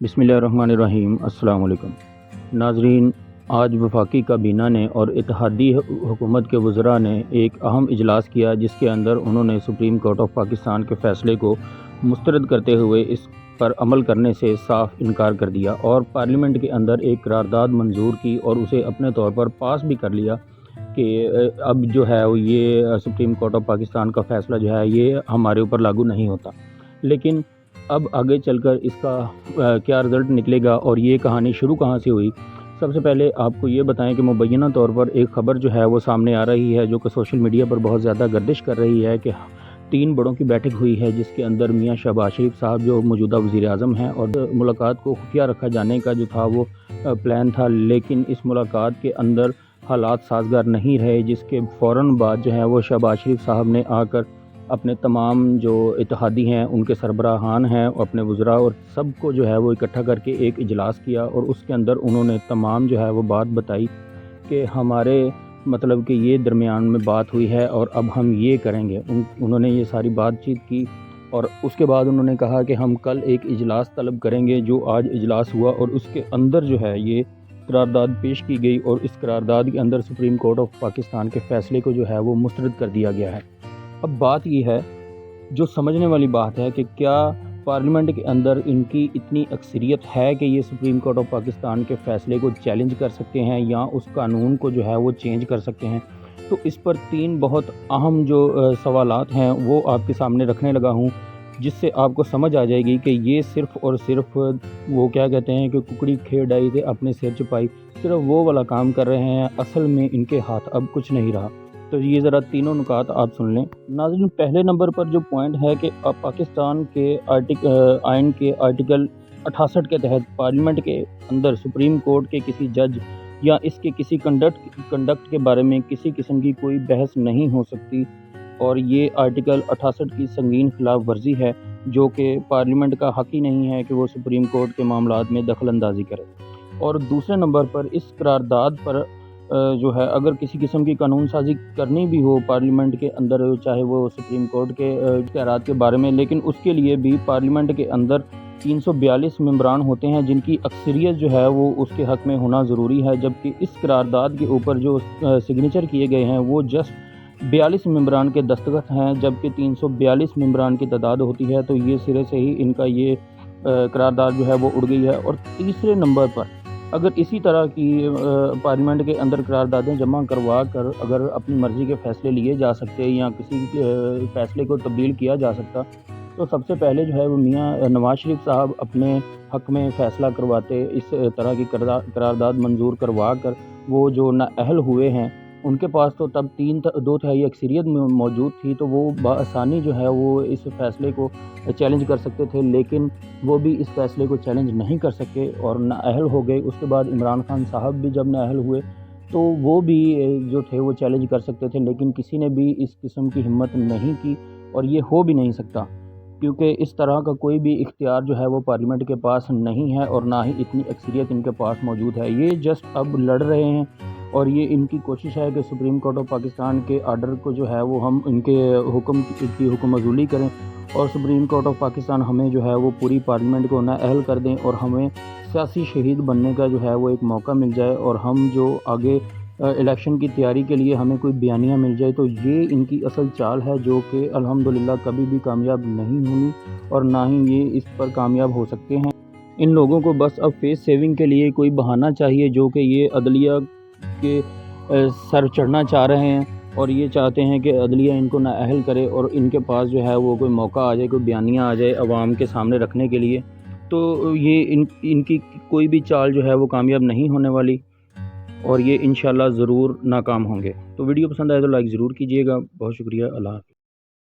बिस्मिल्लाहिर्रहमानिर्रहीम। अस्सलाम वालेकुम नाज़रीन, आज वफाकी काबीना ने और इत्तेहादी हुकूमत के वज़रा ने एक अहम इजलास किया, जिसके अंदर उन्होंने सुप्रीम कोर्ट ऑफ पाकिस्तान के फ़ैसले को मुस्तरद करते हुए इस पर अमल करने से साफ इनकार कर दिया और पार्लियामेंट के अंदर एक करारदाद मंजूर की और उसे अपने तौर पर पास भी कर लिया कि अब जो है ये सुप्रीम कोर्ट ऑफ पाकिस्तान का फ़ैसला जो है ये हमारे ऊपर लागू नहीं होता। लेकिन अब आगे चलकर इसका क्या रिज़ल्ट निकलेगा और ये कहानी शुरू कहाँ से हुई। सबसे पहले आपको ये बताएं कि मुबैना तौर पर एक ख़बर जो है वो सामने आ रही है, जो कि सोशल मीडिया पर बहुत ज़्यादा गर्दिश कर रही है कि 3 बड़ों की बैठक हुई है, जिसके अंदर मियाँ शहबाज शरीफ साहब जो मौजूदा वज़ीर आज़म हैं, और मुलाकात को खुफिया रखा जाने का जो था वो प्लान था। लेकिन इस मुलाकात के अंदर हालात साजगार नहीं रहे, जिसके फ़ौरन बाद जो है वो शहबाज शरीफ साहब ने आकर अपने तमाम जो इत्तेहादी हैं, उनके सरबराहान हैं, अपने वज़रा और सबको जो है वो इकट्ठा करके एक इजलास किया और उसके अंदर उन्होंने तमाम जो है वो बात बताई कि हमारे मतलब कि ये दरमियान में बात हुई है और अब हम ये करेंगे। उन्होंने ये सारी बातचीत की और उसके बाद उन्होंने कहा कि हम कल एक इजलास तलब करेंगे, जो आज इजलास हुआ और उसके अंदर जो है ये करारदाद पेश की गई और इस करारदाद के अंदर सुप्रीम कोर्ट ऑफ पाकिस्तान के फ़ैसले को जो है वो मुस्तरद कर दिया गया है। अब बात ये है, जो समझने वाली बात है, कि क्या पार्लियामेंट के अंदर इनकी इतनी अक्सरियत है कि ये सुप्रीम कोर्ट ऑफ पाकिस्तान के फ़ैसले को चैलेंज कर सकते हैं या उस कानून को जो है वो चेंज कर सकते हैं। तो इस पर 3 बहुत अहम जो सवालात हैं वो आपके सामने रखने लगा हूँ, जिससे आपको समझ आ जाएगी कि ये सिर्फ़ और सिर्फ वो क्या कहते हैं कि कुकड़ी खेड़ आई थे अपने सिर छुपाई, सिर्फ वो वाला काम कर रहे हैं। असल में इनके हाथ अब कुछ नहीं रहा। तो ये ज़रा तीनों नुकात आप सुन लें नाज़रीन। पहले नंबर पर जो पॉइंट है कि पाकिस्तान के आइन के आर्टिकल 68 के तहत पार्लियामेंट के अंदर सुप्रीम कोर्ट के किसी जज या इसके किसी कंडक्ट के बारे में किसी किस्म की कोई बहस नहीं हो सकती, और ये आर्टिकल 68 की संगीन खिलाफ वर्जी है, जो कि पार्लियामेंट का हक़ ही नहीं है कि वो सुप्रीम कोर्ट के मामलात में दखल अंदाज़ी करे। और दूसरे नंबर पर इस करारदाद पर जो है अगर किसी किस्म की कानून साजी करनी भी हो पार्लियामेंट के अंदर, चाहे वो सुप्रीम कोर्ट के इख्तियारात के बारे में, लेकिन उसके लिए भी पार्लियामेंट के अंदर 342 मेंबरान होते हैं, जिनकी अक्सरियत जो है वो उसके हक़ में होना ज़रूरी है। जबकि इस करारदाद के ऊपर जो सिग्नेचर किए गए हैं वो जस्ट 42 मेंबरान के दस्तखत हैं, जबकि 342 मेंबरान की तादाद होती है। तो ये सिरे से ही इनका ये करारदाद जो है वो उड़ गई है। और तीसरे नंबर पर अगर इसी तरह की पार्लियामेंट के अंदर करारदादें जमा करवा कर अगर अपनी मर्ज़ी के फ़ैसले लिए जा सकते या किसी फ़ैसले को तब्दील किया जा सकता, तो सबसे पहले जो है वो मियाँ नवाज़ शरीफ साहब अपने हक़ में फ़ैसला करवाते। इस तरह की करारदाद मंजूर करवा कर वो जो नाअहल हुए हैं, उनके पास तो तब 2/3 अक्सरियत मौजूद थी, तो वो बआसानी जो है वो इस फ़ैसले को चैलेंज कर सकते थे। लेकिन वो भी इस फ़ैसले को चैलेंज नहीं कर सके और नाअहल हो गए। उसके बाद इमरान खान साहब भी जब नाअहल हुए तो वो भी जो थे वो चैलेंज कर सकते थे, लेकिन किसी ने भी इस किस्म की हिम्मत नहीं की और ये हो भी नहीं सकता, क्योंकि इस तरह का कोई भी इख्तियार जो है वो पार्लियामेंट के पास नहीं है और ना ही इतनी अक्सरियत इनके पास मौजूद है। ये जस्ट अब लड़ रहे हैं और ये इनकी कोशिश है कि सुप्रीम कोर्ट ऑफ पाकिस्तान के आर्डर को जो है वो हम इनके हुक्म की हुक्मअज़ूली करें और सुप्रीम कोर्ट ऑफ पाकिस्तान हमें जो है वो पूरी पार्लियामेंट को नाअहल कर दें और हमें सियासी शहीद बनने का जो है वो एक मौका मिल जाए और हम जो आगे इलेक्शन की तैयारी के लिए हमें कोई बयानिया मिल जाए। तो ये इनकी असल चाल है, जो कि अल्हम्दुलिल्लाह कभी भी कामयाब नहीं होनी और ना ही ये इस पर कामयाब हो सकते हैं। इन लोगों को बस अब फेस सेविंग के लिए कोई बहाना चाहिए, जो कि ये अदलिया के सर चढ़ना चाह रहे हैं और ये चाहते हैं कि अदलिया इनको नाअहल करे और इनके पास जो है वो कोई मौका आ जाए, कोई बयानिया आ जाए अवाम के सामने रखने के लिए। तो ये इनकी कोई भी चाल जो है वो कामयाब नहीं होने वाली और ये इंशाल्लाह ज़रूर नाकाम होंगे। तो वीडियो पसंद आए तो लाइक ज़रूर कीजिएगा। बहुत शुक्रिया। अल्लाह हाफ़िज़।